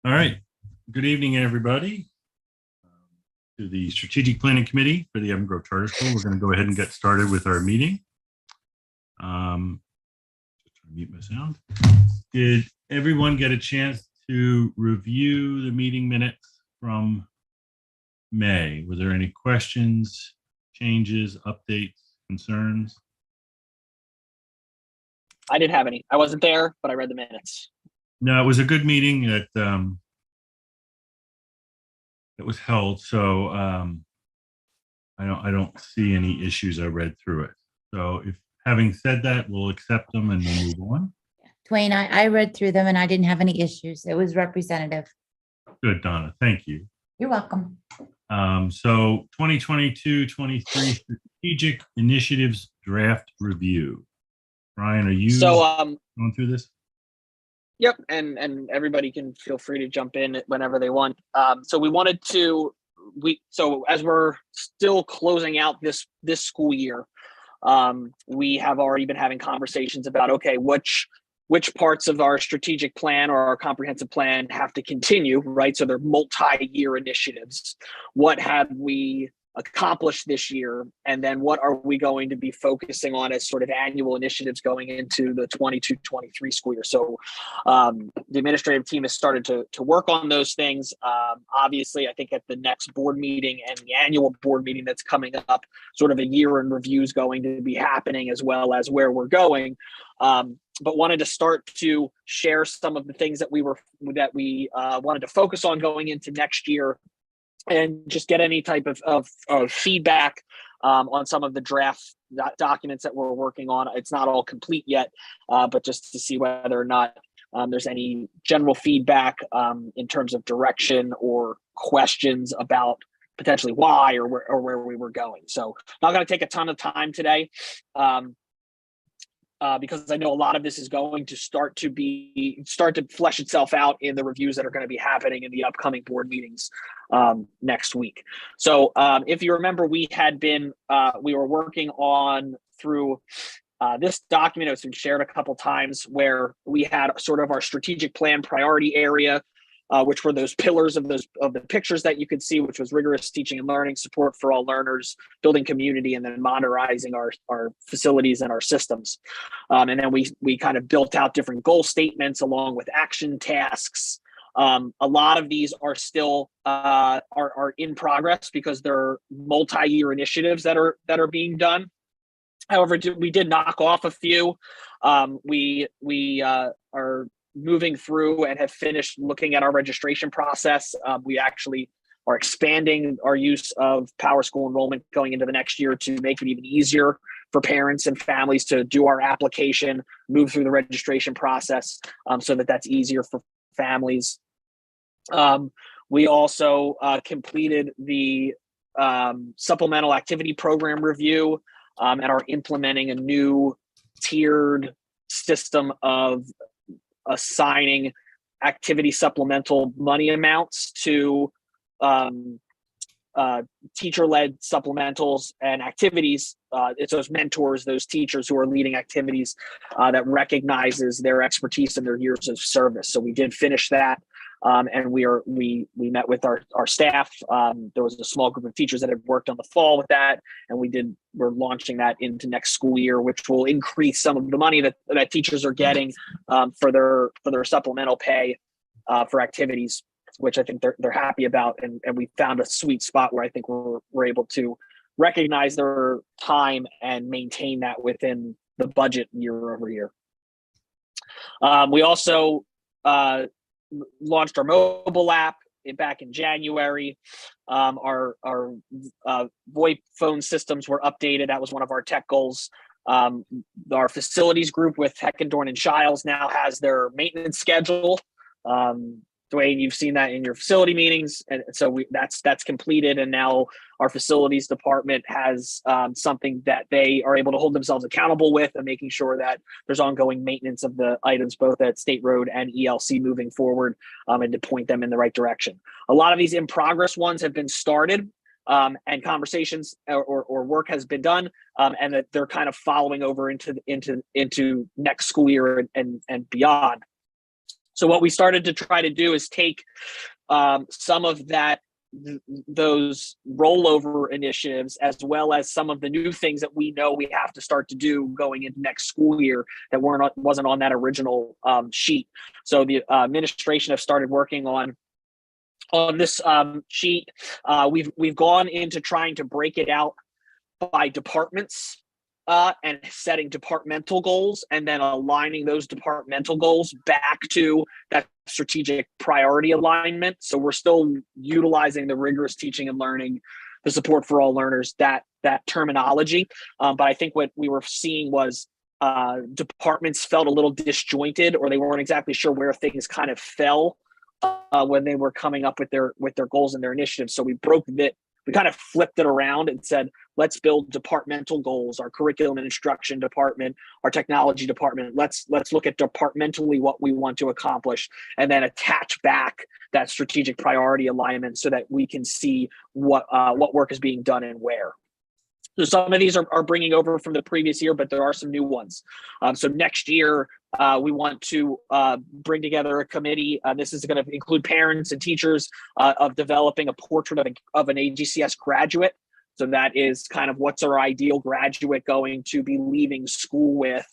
All right. Good evening, everybody. To the Strategic Planning Committee for the Evan Grove Charter School. We're going to go ahead and get started with our meeting. Just trying to mute my sound. Did everyone get a chance to review the meeting minutes from May? Were there any questions, changes, updates, concerns? I didn't have any. I wasn't there, but I read the minutes. No, it was a good meeting that was held. So I don't see any issues. I read through it. So if having said that, we'll accept them and we'll move on. Dwayne, I read through them and I didn't have any issues. It was representative. Good, Donna. Thank you. You're welcome. So 2022-23 Strategic Initiatives Draft Review. Brian, are you going through this? Yep, and everybody can feel free to jump in whenever they want. So we wanted to so as we're still closing out this school year, we have already been having conversations about, okay, which parts of our strategic plan or our comprehensive plan have to continue, right? So they're multi-year initiatives. What have we accomplished this year? And then what are we going to be focusing on as sort of annual initiatives going into the 22-23 school year? So the administrative team has started to work on those things. Obviously, I think at the next board meeting and the annual board meeting that's coming up, sort of a year in review is going to be happening, as well as where we're going. But wanted to start to share some of the things that we wanted to focus on going into next year, and just get any type of feedback on some of the draft documents that we're working on. It's not all complete yet, but just to see whether or not there's any general feedback in terms of direction or questions about potentially why or where we were going. So not going to take a ton of time today. Because I know a lot of this is going to start to flesh itself out in the reviews that are going to be happening in the upcoming board meetings next week. So if you remember, we were working on through this document. It's been shared a couple times, where we had sort of our strategic plan priority area, which were those pillars of the pictures that you could see, which was rigorous teaching and learning, support for all learners, building community, and then modernizing our facilities and our systems. And then we kind of built out different goal statements along with action tasks. A lot of these are still are in progress because they're multi-year initiatives that are being done. However, we did knock off a few. We are moving through and have finished looking at our registration process. We actually are expanding our use of PowerSchool enrollment going into the next year to make it even easier for parents and families to do our application, move through the registration process, so that's easier for families. We also completed the supplemental activity program review and are implementing a new tiered system of assigning activity supplemental money amounts to teacher-led supplementals and activities. It's those mentors, those teachers who are leading activities that recognizes their expertise and their years of service. So we did finish that. And we met with our staff. There was a small group of teachers that had worked on the fall with that, and we're launching that into next school year, which will increase some of the money that teachers are getting for their supplemental pay for activities, which I think they're happy about, and we found a sweet spot where I think we're able to recognize their time and maintain that within the budget year over year. We also launched our mobile app back in January. Our VoIP phone systems were updated. That was one of our tech goals. Our facilities group with Heckendorn and Shiles now has their maintenance schedule. Dwayne, you've seen that in your facility meetings, and so that's completed. And now our facilities department has something that they are able to hold themselves accountable with, and making sure that there's ongoing maintenance of the items both at State Road and ELC moving forward, and to point them in the right direction. A lot of these in progress ones have been started, and conversations or work has been done, and that they're kind of following over into next school year and beyond. So what we started to try to do is take some of those rollover initiatives, as well as some of the new things that we know we have to start to do going into next school year that wasn't on that original sheet. So the administration have started working on this sheet. We've gone into trying to break it out by departments and setting departmental goals, and then aligning those departmental goals back to that strategic priority alignment. So we're still utilizing the rigorous teaching and learning, the support for all learners, that terminology. But I think what we were seeing was departments felt a little disjointed, or they weren't exactly sure where things kind of fell when they were coming up with their goals and their initiatives. So we kind of flipped it around and said, let's build departmental goals, our curriculum and instruction department, our technology department. Let's look at departmentally what we want to accomplish, and then attach back that strategic priority alignment so that we can see what work is being done and where. So some of these are bringing over from the previous year, but there are some new ones. So next year, we want to bring together a committee. This is going to include parents and teachers of developing a portrait of an AGCS graduate. So that is kind of what's our ideal graduate going to be leaving school with.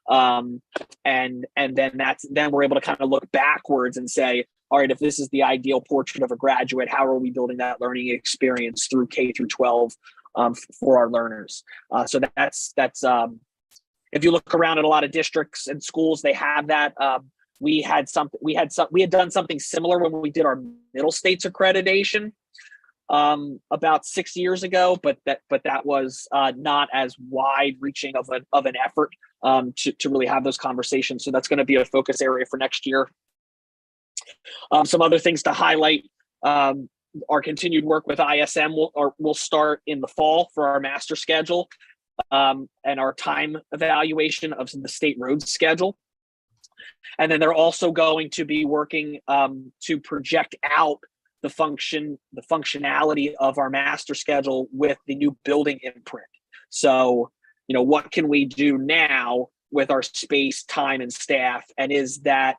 And then we're able to kind of look backwards and say, all right, if this is the ideal portrait of a graduate, how are we building that learning experience through K through 12 for our learners? So that's if you look around at a lot of districts and schools, they have that. We had done something similar when we did our middle states accreditation about 6 years ago, but that was not as wide reaching of an effort to really have those conversations. So that's going to be a focus area for next year. Some other things to highlight. Our continued work with ISM will start in the fall for our master schedule and our time evaluation of the state roads schedule. And then they're also going to be working to project out the functionality of our master schedule with the new building imprint. So, what can we do now with our space, time, and staff? And is that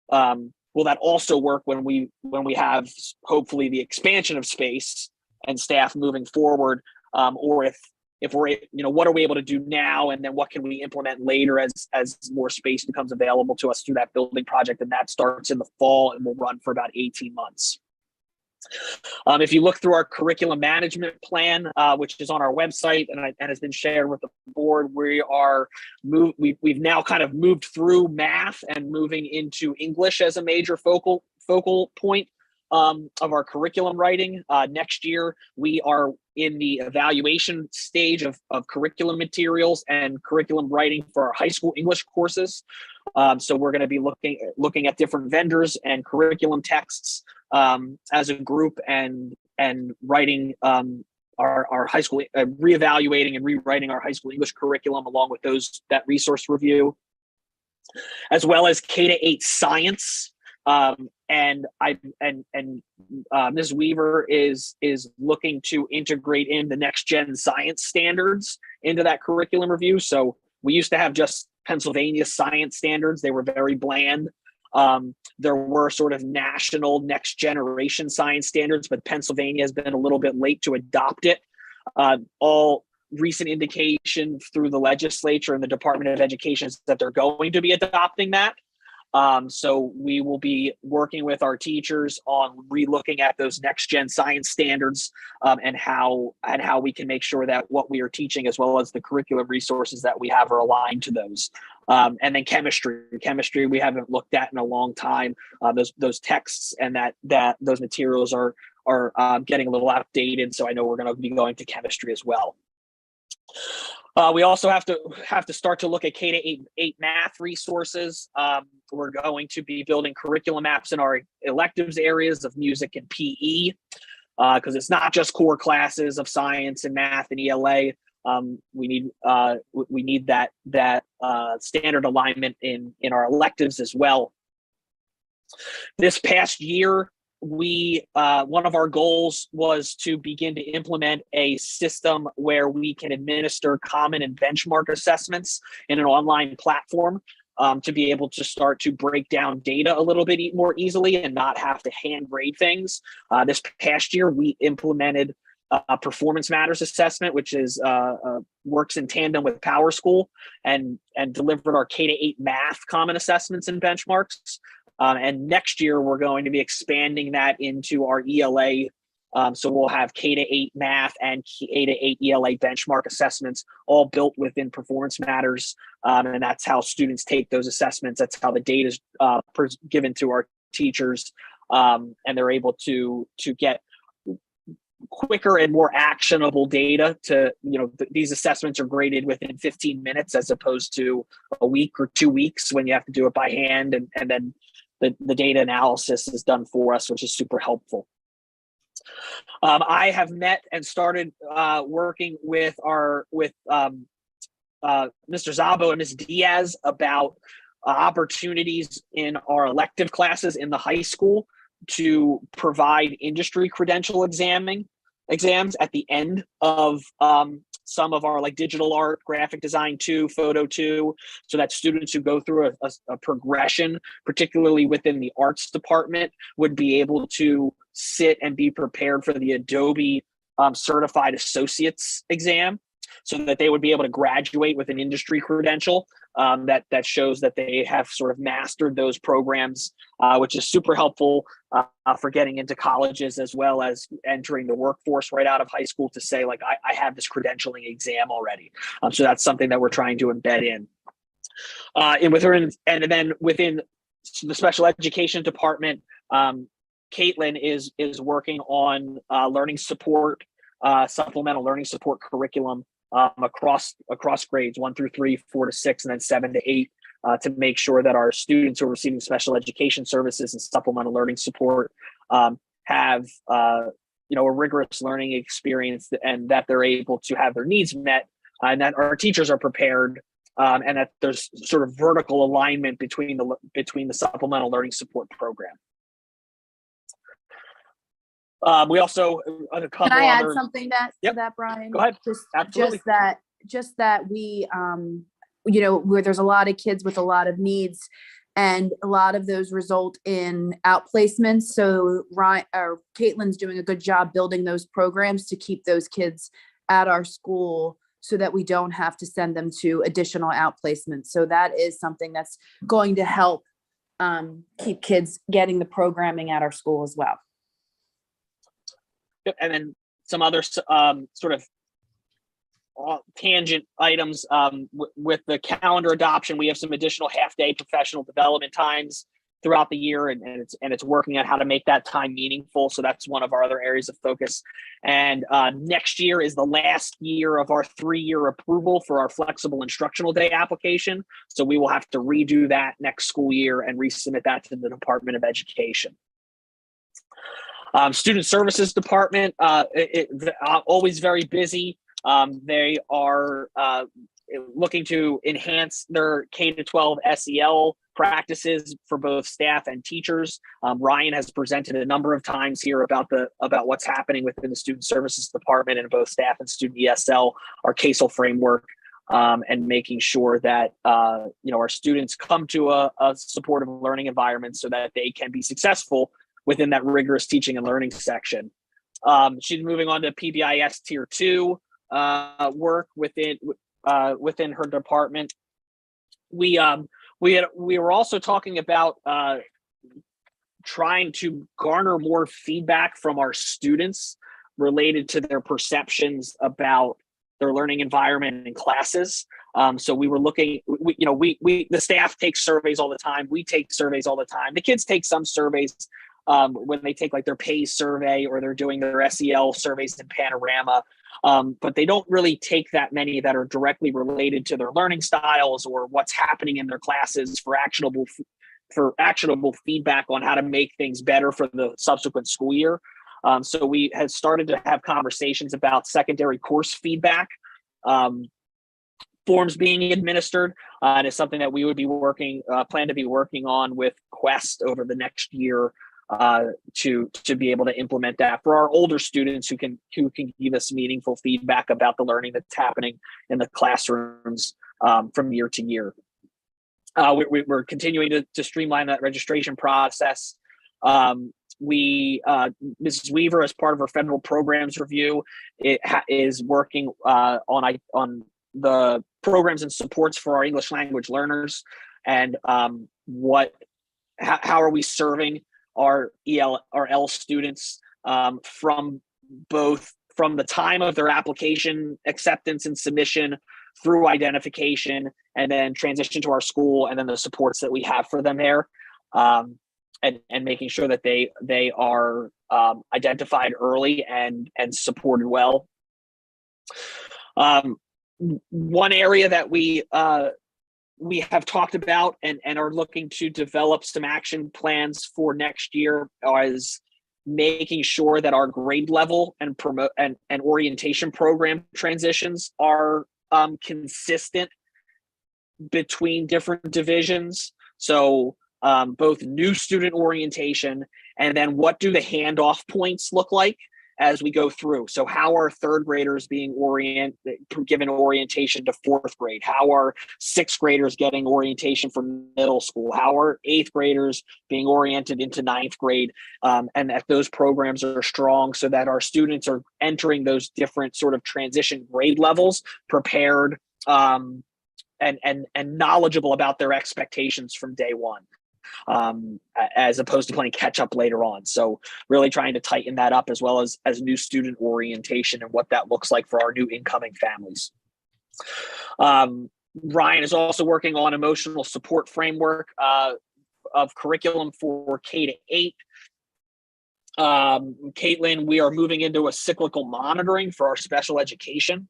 will that also work when we have hopefully the expansion of space and staff moving forward, or if we're what are we able to do now, and then what can we implement later as more space becomes available to us through that building project? And that starts in the fall and will run for about 18 months. If you look through our curriculum management plan, which is on our website and has been shared with the board, we've now kind of moved through math and moving into English as a major focal point of our curriculum writing. Next year, we are in the evaluation stage of curriculum materials and curriculum writing for our high school English courses. So we're going to be looking at different vendors and curriculum texts as a group and writing our high school, reevaluating and rewriting our high school English curriculum along with that resource review, as well as K-8 science. And Ms. Weaver is looking to integrate in the next gen science standards into that curriculum review. So we used to have just Pennsylvania science standards. They were very bland. There were sort of national next generation science standards, but Pennsylvania has been a little bit late to adopt it. All recent indication through the legislature and the Department of Education is that they're going to be adopting that. So we will be working with our teachers on relooking at those next gen science standards and how we can make sure that what we are teaching, as well as the curriculum resources that we have, are aligned to those. And then chemistry we haven't looked at in a long time. Those texts and that those materials are getting a little outdated. So I know we're going to be going to chemistry as well. We also have to start to look at K-8 math resources. We're going to be building curriculum maps in our electives areas of music and PE, because it's not just core classes of science and math and ELA. We need that standard alignment in our electives as well. This past year, one of our goals was to begin to implement a system where we can administer common and benchmark assessments in an online platform. to be able to start to break down data a little bit more easily and not have to hand grade things. This past year, we implemented a performance matters assessment, which is works in tandem with PowerSchool, and delivered our K-8 math common assessments and benchmarks. And next year, we're going to be expanding that into our ELA. So we'll have K-8 math and K-8 ELA benchmark assessments all built within Performance Matters. And that's how students take those assessments. That's how the data is given to our teachers. And they're able to get quicker and more actionable data to, these assessments are graded within 15 minutes as opposed to a week or 2 weeks when you have to do it by hand. And then the data analysis is done for us, which is super helpful. I have met and started working with Mr. Zabo and Ms. Diaz about opportunities in our elective classes in the high school to provide industry credential exams at the end of some of our digital art, graphic design 2, photo 2, so that students who go through a progression, particularly within the arts department, would be able to sit and be prepared for the Adobe Certified Associates exam, so that they would be able to graduate with an industry credential that shows that they have sort of mastered those programs, which is super helpful for getting into colleges as well as entering the workforce right out of high school, to say I have this credentialing exam already. So that's something that we're trying to embed in. And then within the special education department, Caitlin is working on learning support, supplemental learning support curriculum across grades 1 through 3, 4 to 6, and then 7 to 8, to make sure that our students who are receiving special education services and supplemental learning support have a rigorous learning experience, and that they're able to have their needs met, and that our teachers are prepared, and that there's sort of vertical alignment between the supplemental learning support program. We also Can I add something to that, Brian? Go ahead. Absolutely. Just that we, where there's a lot of kids with a lot of needs, and a lot of those result in outplacements. So Caitlin's doing a good job building those programs to keep those kids at our school, so that we don't have to send them to additional outplacements. So that is something that's going to help keep kids getting the programming at our school as well. And then some other sort of tangent items with the calendar adoption. We have some additional half-day professional development times throughout the year, and it's working on how to make that time meaningful. So that's one of our other areas of focus. And next year is the last year of our 3-year approval for our flexible instructional day application. So we will have to redo that next school year and resubmit that to the Department of Education. Student Services Department, always very busy. They are looking to enhance their K-12 SEL practices for both staff and teachers. Ryan has presented a number of times here about what's happening within the Student Services Department and both staff and student ESL, our CASEL framework, and making sure that our students come to a supportive learning environment so that they can be successful within that rigorous teaching and learning section. She's moving on to PBIS Tier 2 work within her department. We were also talking about trying to garner more feedback from our students related to their perceptions about their learning environment in classes. So we were looking, the staff takes surveys all the time. We take surveys all the time. The kids take some surveys when they take their PACE survey, or they're doing their SEL surveys in Panorama. But they don't really take that many that are directly related to their learning styles or what's happening in their classes for actionable feedback on how to make things better for the subsequent school year. So we had started to have conversations about secondary course feedback forms being administered, and it's something that we would be plan to be working on with Quest over the next year, to be able to implement that for our older students who can give us meaningful feedback about the learning that's happening in the classrooms from year to year. We're continuing to streamline that registration process. Mrs. Weaver, as part of her federal programs review, is working on the programs and supports for our English language learners, and how are we serving our L students from the time of their application acceptance and submission through identification, and then transition to our school, and then the supports that we have for them there, and making sure that they are identified early and supported well. One area that we have talked about and are looking to develop some action plans for next year is making sure that our grade level and orientation program transitions are consistent between different divisions. So both new student orientation, and then what do the handoff points look like as we go through? So how are third graders being given orientation to fourth grade? How are sixth graders getting orientation for middle school? How are eighth graders being oriented into ninth grade? And that those programs are strong, so that our students are entering those different sort of transition grade levels prepared and knowledgeable about their expectations from day one, as opposed to playing catch up later on. So really trying to tighten that up, as well as new student orientation and what that looks like for our new incoming families. Ryan is also working on emotional support framework of curriculum for K-8. Caitlin, we are moving into a cyclical monitoring for our special education.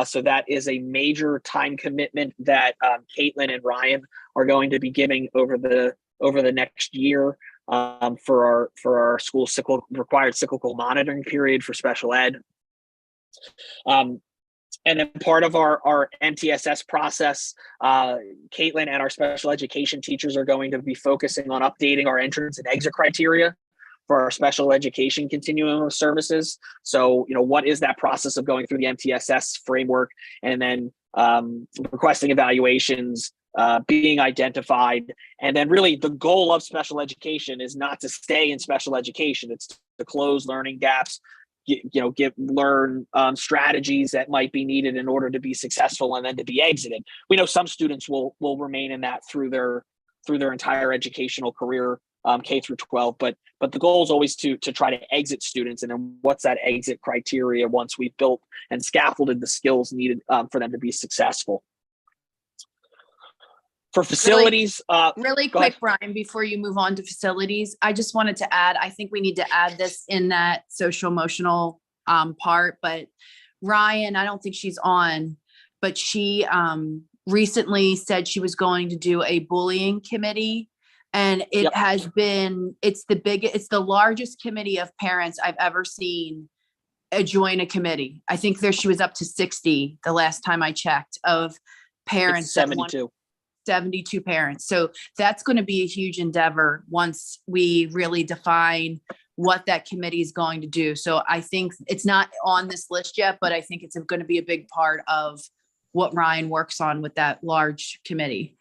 So that is a major time commitment that Caitlin and Ryan are going to be giving over the next year for our school required cyclical monitoring period for special ed. And then part of our MTSS process, Caitlin and our special education teachers are going to be focusing on updating our entrance and exit criteria for our special education continuum of services. So, what is that process of going through the MTSS framework, and then requesting evaluations, being identified, and then really the goal of special education is not to stay in special education. It's to close learning gaps, learn strategies that might be needed in order to be successful and then to be exited. We know some students will remain in that through their entire educational career, K through 12, but the goal is always to try to exit students. And then what's that exit criteria once we've built and scaffolded the skills needed for them to be successful. For facilities, really quick, Brian, before you move on to facilities, I just wanted to add, I think we need to add this in that social emotional part, but Ryan, I don't think she's on, but she recently said she was going to do a bullying committee. And it has been, it's the largest committee of parents I've ever seen join a committee. I think she was up to 60 the last time I checked, of parents. 72 parents. So that's going to be a huge endeavor once we really define what that committee is going to do. So I think it's not on this list yet, but I think it's going to be a big part of what Ryan works on with that large committee.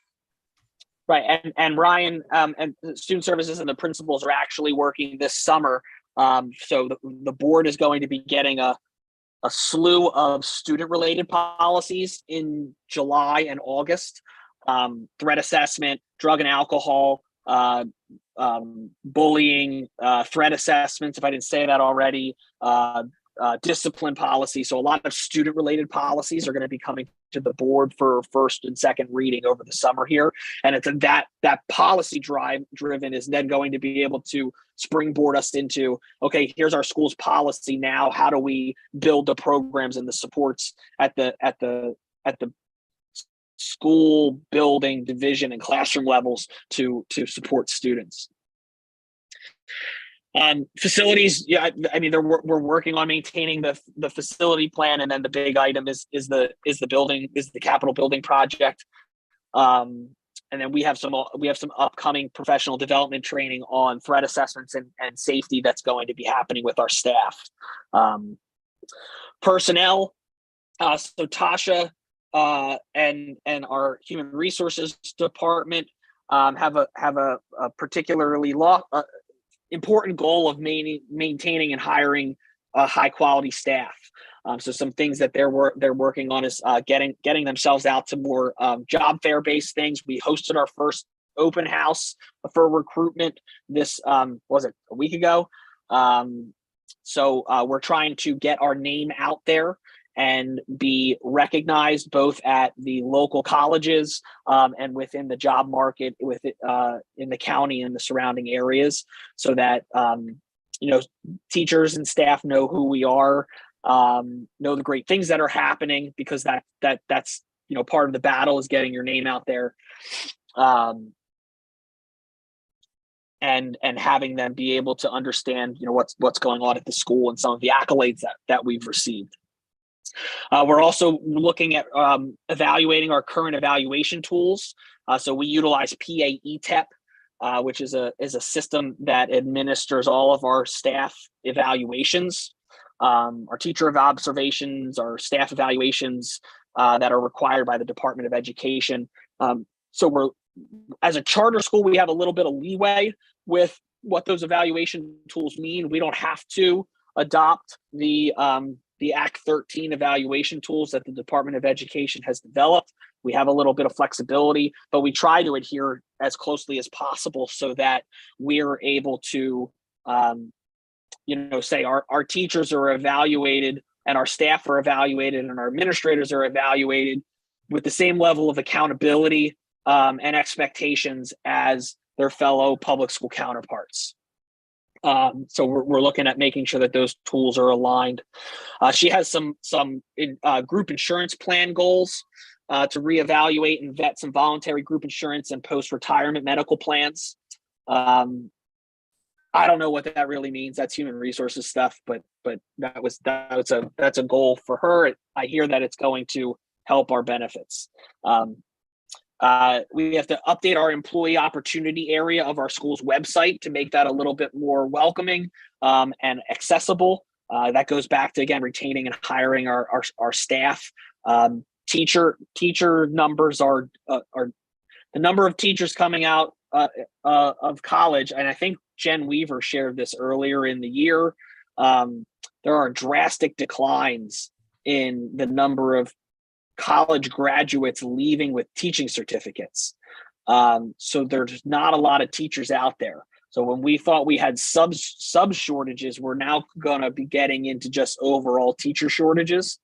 Right, and Ryan and student services and the principals are actually working this summer. So the board is going to be getting a slew of student-related policies in July and August. Threat assessment, drug and alcohol, bullying, threat assessments, if I didn't say that already, discipline policy. So a lot of student-related policies are going to be coming to the board for first and second reading over the summer here. And it's that policy driven is then going to be able to springboard us into, okay, here's our school's policy now. How do we build the programs and the supports at the school, building, division, and classroom levels to support students? Facilities, I mean, we're working on maintaining the facility plan, and then the big item is the capital building project, and then we have some upcoming professional development training on threat assessments and safety that's going to be happening with our staff. Personnel, so Tasha and our human resources department have a particularly important goal of maintaining and hiring high quality staff. So some things that they're working on is getting themselves out to more job fair based things. We hosted our first open house for recruitment this was it a week ago. So we're trying to get our name out there and be recognized both at the local colleges and within the job market in the county and the surrounding areas, so that teachers and staff know who we are, know the great things that are happening, because that's part of the battle is getting your name out there, and having them be able to understand what's going on at the school and some of the accolades that we've received. We're also looking at evaluating our current evaluation tools. So we utilize PAETEP, which is a system that administers all of our staff evaluations, our teacher observations, our staff evaluations that are required by the Department of Education. So as a charter school, we have a little bit of leeway with what those evaluation tools mean. We don't have to adopt the Act 13 evaluation tools that the Department of Education has developed. We have a little bit of flexibility, but we try to adhere as closely as possible so that we're able to, say our teachers are evaluated and our staff are evaluated and our administrators are evaluated with the same level of accountability and expectations as their fellow public school counterparts. So we're looking at making sure that those tools are aligned. She has some group insurance plan goals to reevaluate and vet some voluntary group insurance and post-retirement medical plans. I don't know what that really means. That's human resources stuff, but that's a goal for her. I hear that it's going to help our benefits. We have to update our employee opportunity area of our school's website to make that a little bit more welcoming and accessible. That goes back to, again, retaining and hiring our staff. Teacher numbers are the number of teachers coming out of college, and I think Jen Weaver shared this earlier in the year. There are drastic declines in the number of college graduates leaving with teaching certificates. So there's not a lot of teachers out there. So when we thought we had sub shortages, we're now going to be getting into just overall teacher shortages.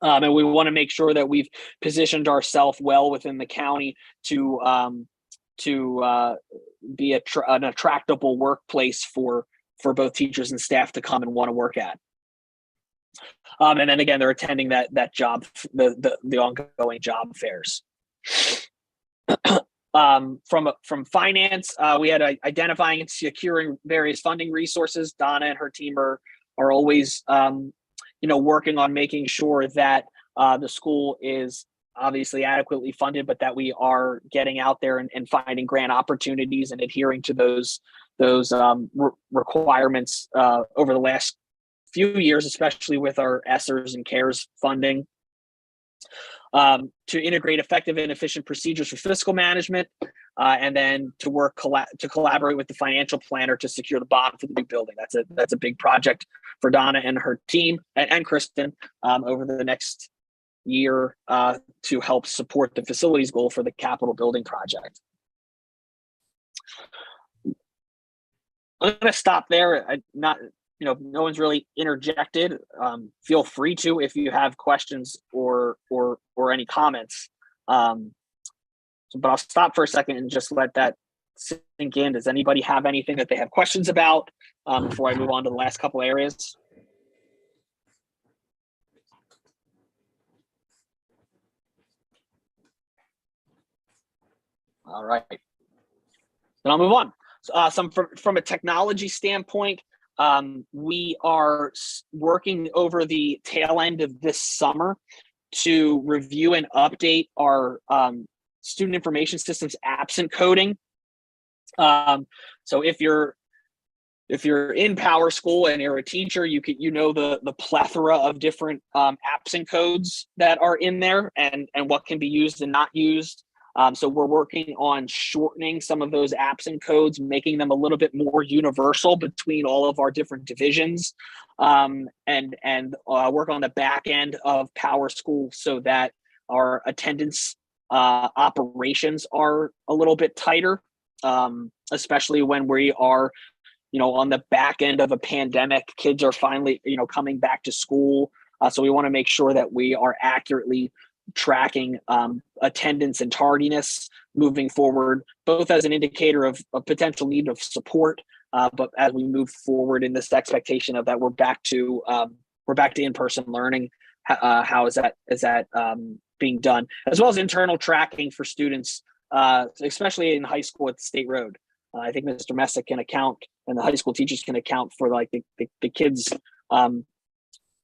And we want to make sure that we've positioned ourselves well within the county to be an attractable workplace for both teachers and staff to come and want to work at. And then again, they're attending that job, the ongoing job fairs. From finance, we had identifying and securing various funding resources. Donna and her team are always, working on making sure that the school is obviously adequately funded, but that we are getting out there and finding grant opportunities and adhering to those requirements over the last few years, especially with our ESSERS and CARES funding. To integrate effective and efficient procedures for fiscal management, and then to work to collaborate with the financial planner to secure the bond for the new building. That's a big project for Donna and her team and Kristen over the next year to help support the facilities goal for the Capitol building project. I'm going to stop there. No one's really interjected. Feel free to if you have questions or any comments. But I'll stop for a second and just let that sink in. Does anybody have anything that they have questions about before I move on to the last couple areas? All right. Then I'll move on. From a technology standpoint, we are working over the tail end of this summer to review and update our student information systems absent coding. So if you're if you're in Power School and you're a teacher, you know the plethora of different absent codes that are in there and what can be used and not used. So we're working on shortening some of those absent codes, making them a little bit more universal between all of our different divisions, and work on the back end of Power School so that our attendance operations are a little bit tighter, especially when we are, on the back end of a pandemic. Kids are finally, coming back to school. So we want to make sure that we are accurately tracking attendance and tardiness moving forward, both as an indicator of a potential need of support, but as we move forward in this expectation of that we're back to in-person learning. How is that being done, as well as internal tracking for students, especially in high school at the State Road. I think Mr. Messick can account, and the high school teachers can account for like the kids.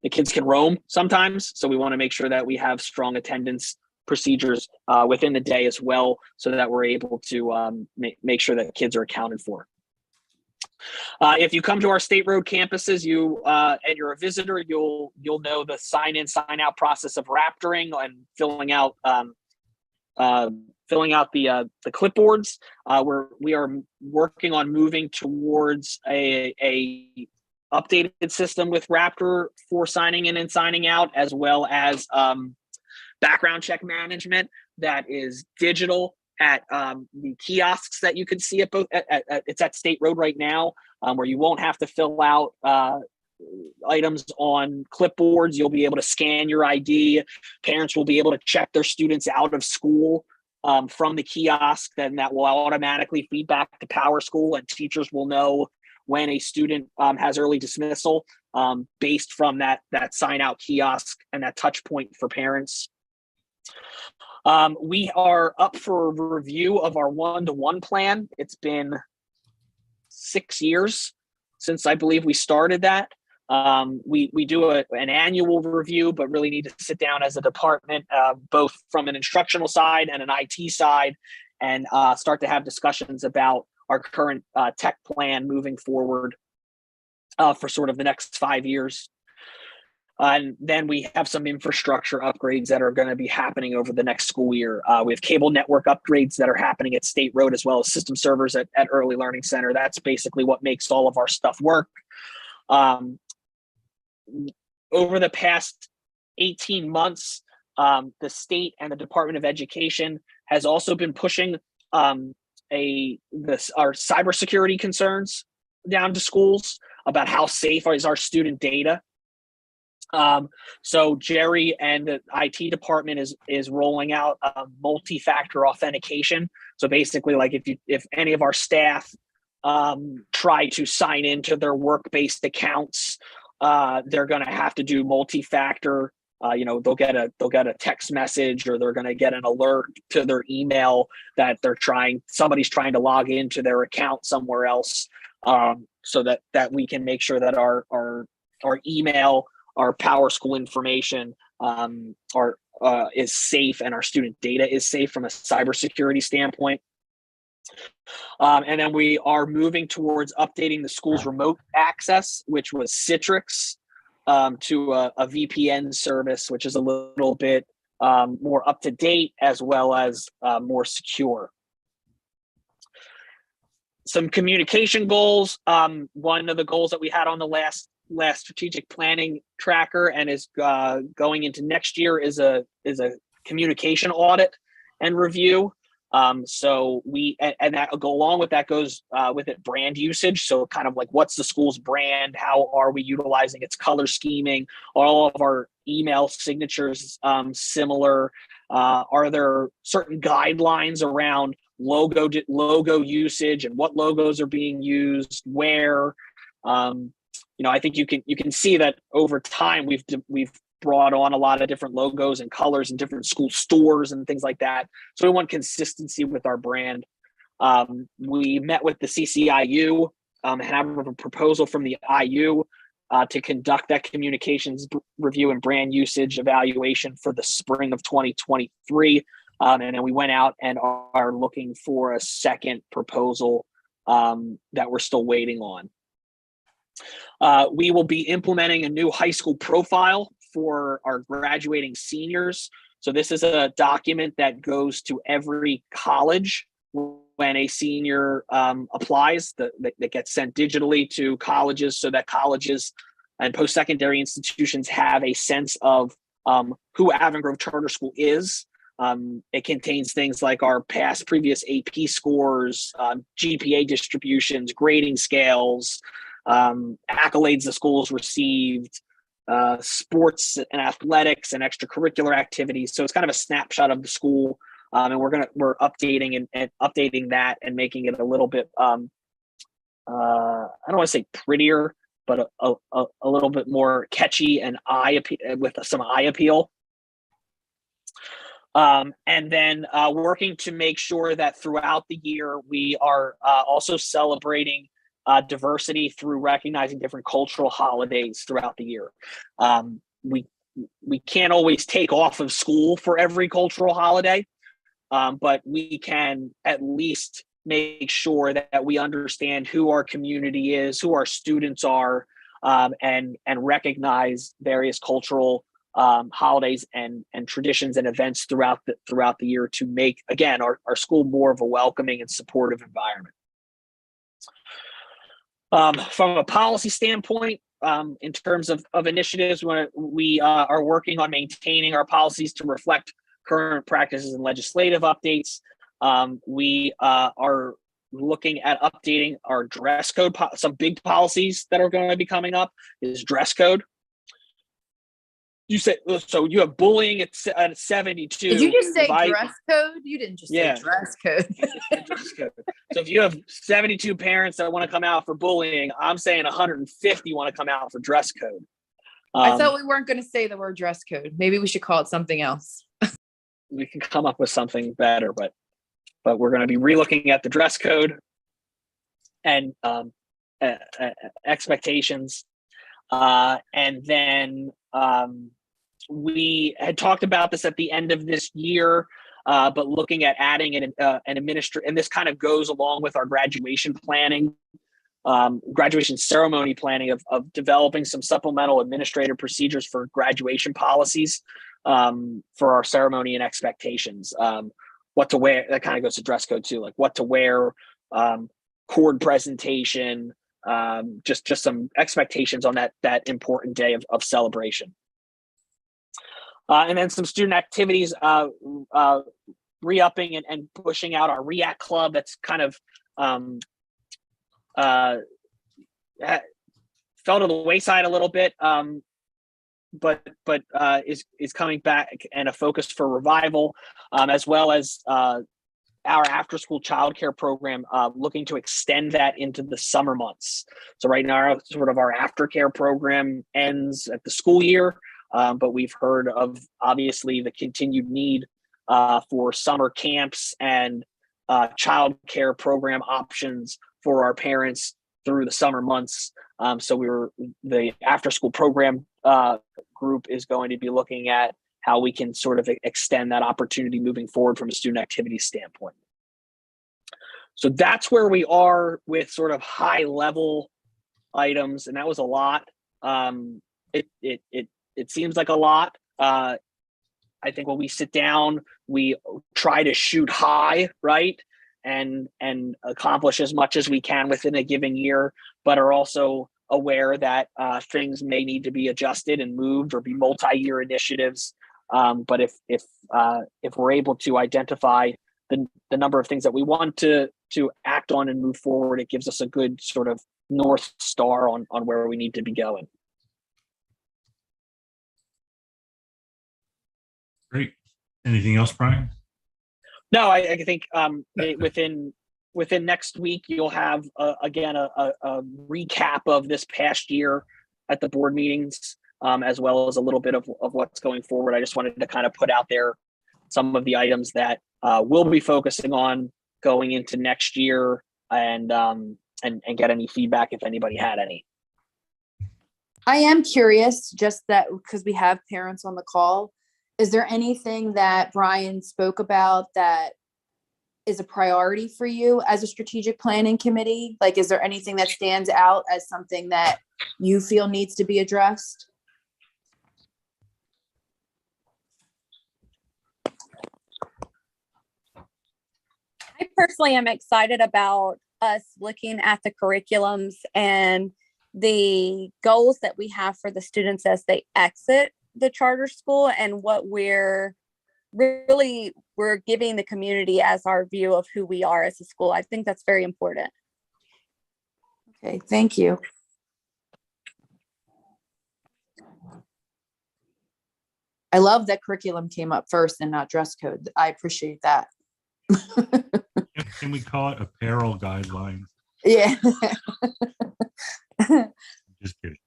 The kids can roam sometimes, so we want to make sure that we have strong attendance procedures within the day as well, so that we're able to make sure that kids are accounted for. If you come to our State Road campuses, and you're a visitor, you'll know the sign-in, sign-out process of Raptoring and filling out the clipboards. We are working on moving towards a updated system with Raptor for signing in and signing out, as well as background check management that is digital at the kiosks that you can see at both. It's at State Road right now, where you won't have to fill out items on clipboards. You'll be able to scan your ID. Parents will be able to check their students out of school from the kiosk. Then that will automatically feed back to Power School, and teachers will know when a student has early dismissal based from that sign out kiosk and that touch point for parents. We are up for a review of our one-to-one plan. It's been 6 years since I believe we started that. We do an annual review, but really need to sit down as a department, both from an instructional side and an IT side, and start to have discussions about our current tech plan moving forward for sort of the next 5 years. And then we have some infrastructure upgrades that are going to be happening over the next school year. We have cable network upgrades that are happening at State Road, as well as system servers at Early Learning Center. That's basically what makes all of our stuff work. Over the past 18 months, the state and the Department of Education has also been pushing our cybersecurity concerns down to schools about how safe is our student data. So Jerry and the IT department is rolling out multi-factor authentication. So basically, like if any of our staff try to sign into their work-based accounts, they're going to have to do multi-factor. They'll get a text message, or they're going to get an alert to their email that somebody's trying to log into their account somewhere else, so that we can make sure that our email, our Power School information is safe, and our student data is safe from a cybersecurity standpoint. And then we are moving towards updating the school's remote access, which was Citrix, to a VPN service, which is a little bit more up to date, as well as more secure. Some communication goals. One of the goals that we had on the last strategic planning tracker and is going into next year is a communication audit and review. So that go along with that goes with it brand usage. So kind of like, what's the school's brand? How are we utilizing its color scheming? Are all of our email signatures similar? Are there certain guidelines around logo usage and what logos are being used where? I think you can see that over time we've brought on a lot of different logos and colors and different school stores and things like that. So we want consistency with our brand. We met with the CCIU and have a proposal from the IU to conduct that communications review and brand usage evaluation for the spring of 2023. And then we went out and are looking for a second proposal that we're still waiting on. We will be implementing a new high school profile for our graduating seniors. So this is a document that goes to every college when a senior applies, that gets sent digitally to colleges so that colleges and post-secondary institutions have a sense of who Avon Grove Charter School is. It contains things like our previous AP scores, GPA distributions, grading scales, accolades the school's received, sports and athletics and extracurricular activities. So it's kind of a snapshot of the school, and we're updating and updating that and making it a little bit I don't want to say prettier, but a little bit more catchy and with some eye appeal. And then working to make sure that throughout the year we are also celebrating diversity through recognizing different cultural holidays throughout the year. We can't always take off of school for every cultural holiday, but we can at least make sure that we understand who our community is, who our students are, and recognize various cultural holidays and traditions and events throughout the year to make, again, our school more of a welcoming and supportive environment. From a policy standpoint, in terms of initiatives, we are working on maintaining our policies to reflect current practices and legislative updates. We are looking at updating our dress code. Some big policies that are going to be coming up is dress code. You said, so you have bullying at 72. Did you just say dress code? You didn't just say dress code. Dress code. So if you have 72 parents that want to come out for bullying, I'm saying 150 want to come out for dress code. I thought we weren't going to say the word dress code. Maybe we should call it something else. We can come up with something better, but we're going to be relooking at the dress code and expectations. And then we had talked about this at the end of this year, but looking at adding an administrator, and this kind of goes along with our graduation planning, graduation ceremony planning of developing some supplemental administrative procedures for graduation policies for our ceremony and expectations. What to wear, that kind of goes to dress code too, like what to wear, cord presentation, just some expectations on that important day of celebration. And then some student activities, re-upping and pushing out our React Club. That's kind of fell to the wayside a little bit, but is coming back and a focus for revival, as well as our after-school childcare program, looking to extend that into the summer months. So right now, sort of our aftercare program ends at the school year, but we've heard of obviously the continued need for summer camps and childcare program options for our parents through the summer months. So the after-school program group is going to be looking at how we can sort of extend that opportunity moving forward from a student activity standpoint. So that's where we are with sort of high level items. And that was a lot. It seems like a lot. I think when we sit down, we try to shoot high, right? And accomplish as much as we can within a given year, but are also aware that things may need to be adjusted and moved or be multi-year initiatives. But if we're able to identify the number of things that we want to act on and move forward, it gives us a good sort of North Star on where we need to be going. Great. Anything else, Brian? No, I think within next week, you'll have, again, a recap of this past year at the board meetings, as well as a little bit of what's going forward. I just wanted to kind of put out there some of the items that we'll be focusing on going into next year, and get any feedback if anybody had any. I am curious, just that because we have parents on the call, is there anything that Brian spoke about that is a priority for you as a strategic planning committee? Like, is there anything that stands out as something that you feel needs to be addressed? I personally am excited about us looking at the curriculums and the goals that we have for the students as they exit the charter school, and what we're giving the community as our view of who we are as a school. I think that's very important. Okay, thank you. I love that curriculum came up first and not dress code. I appreciate that. Can we call it apparel guidelines? Yeah. Just kidding.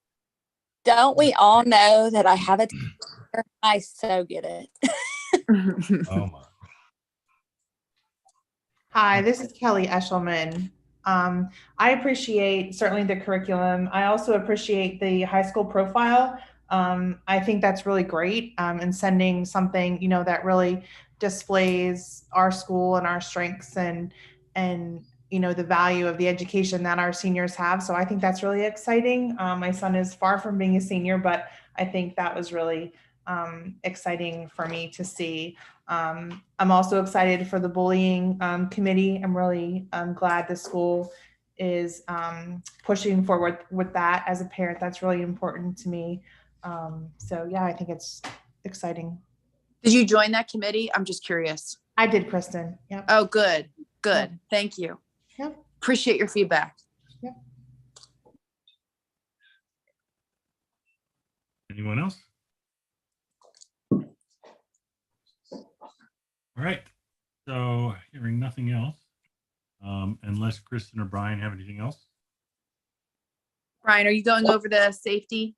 Don't we all know that I have a teacher? I so get it. Oh my. Hi, this is Kelly Eshelman. I appreciate certainly the curriculum. I also appreciate the high school profile. I think that's really great, and sending something, you know, that really displays our school and our strengths and you know, the value of the education that our seniors have. So I think that's really exciting. My son is far from being a senior, but I think that was really exciting for me to see. I'm also excited for the bullying committee. I'm really glad the school is pushing forward with that. As a parent, that's really important to me. So yeah, I think it's exciting. Did you join that committee? I'm just curious. I did, Kristen. Yep. Oh, good. Good. Yep. Thank you. Yep. Appreciate your feedback. Anyone else? All right. So hearing nothing else, unless Kristen or Brian have anything else. Brian, are you going over the safety?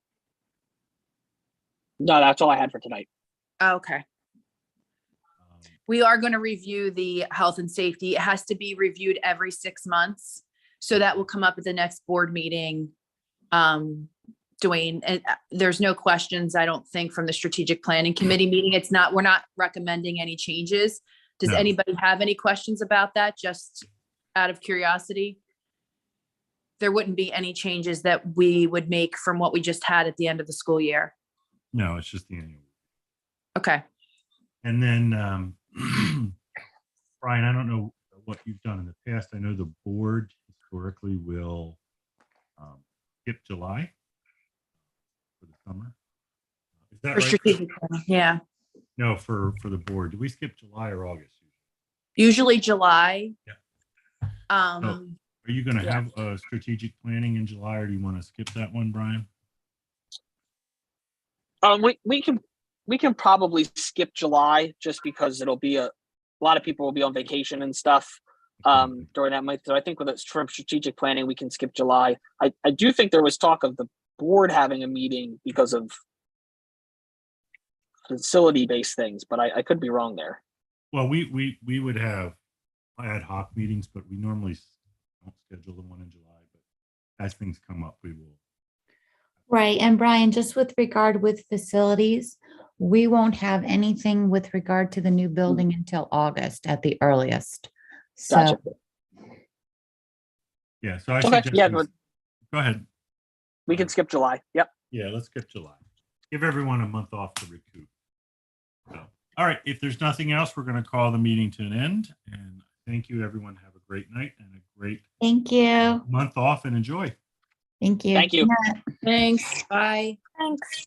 No, that's all I had for tonight. Okay. We are going to review the health and safety. It has to be reviewed every 6 months. So that will come up at the next board meeting. Dwayne, and there's no questions, I don't think, from the strategic planning committee meeting. We're not recommending any changes. Does No. anybody have any questions about that? Just out of curiosity? There wouldn't be any changes that we would make from what we just had at the end of the school year. No, it's just the annual. Okay. And then, Brian, I don't know what you've done in the past. I know the board historically will skip July for the summer. Is that For right? strategic planning, yeah. No, for the board. Do we skip July or August? Usually July. Yeah. Um, Are you going to Yeah. have strategic planning in July, or do you want to skip that one, Brian? We can probably skip July just because it'll be a lot of people will be on vacation and stuff during that month. So I think with it from strategic planning, we can skip July. I do think there was talk of the board having a meeting because of facility-based things, but I could be wrong there. Well, we would have ad hoc meetings, but we normally don't schedule the one in July. But as things come up, we will. Right. And Brian, just with regard with facilities, we won't have anything with regard to the new building until August at the earliest. So, Gotcha. Yeah. So I Okay, suggest yeah, we- but go ahead. we can skip July. Yep. Yeah, let's skip July. Give everyone a month off to recoup. So, all right. If there's nothing else, we're going to call the meeting to an end. And thank you, everyone. Have a great night and a great thank you. month off, and enjoy. Thank you. Thank you. thanks. Bye. Thanks.